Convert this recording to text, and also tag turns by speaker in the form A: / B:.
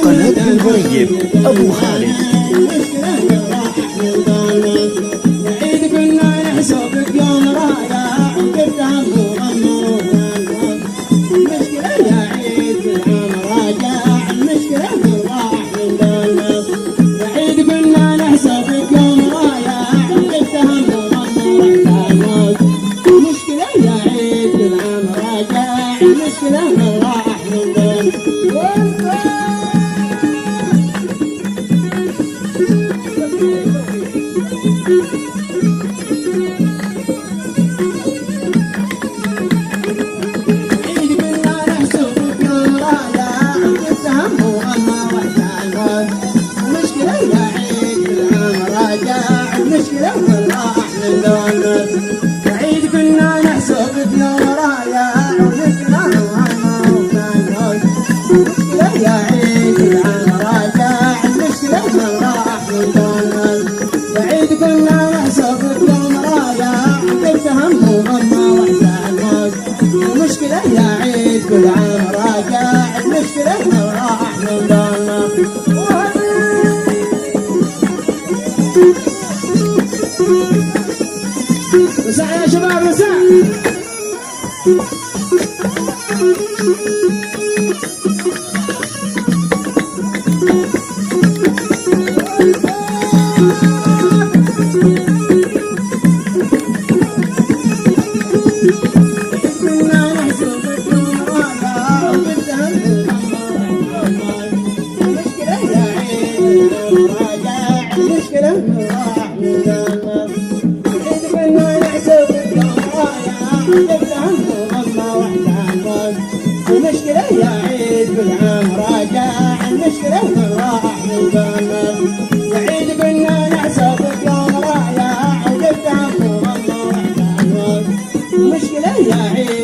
A: قناة المريب أبو خالد.
B: عيد كنا نحسبك يوم رايح وقفت هم وغمر المشكلة يا عيد بالعام راجع المشكلة من راح من دولنا. عيد كنا نحسبك يوم رايح وقفت هم وغمر المشكلة يا عيد بالعام راجع المشكلة من راح من دولنا. المشكلة من راح من دولنا. عيد كنا نحسب يوم رايح ونكنا وهنا وكان المشكلة يا عيد العام راجع المشكلة من راح من دولنا. عيد كنا نحسب يوم رايح وقلت هم وغمى وحزان المشكلة يا عيد كل عام راجع المشكلة من راح من دولنا. مساء يا شباب مساء. كنا نحسب يوم رايح وقلت هم المشكلة يا عيد راجع المشكلة من راح من دولنا. المشكلة يا عيد بالعام راجع المشكلة من راح من دولنا. عيد كنا نحسب يوم رايح وقفت هم وغمى المشكلة يا عيد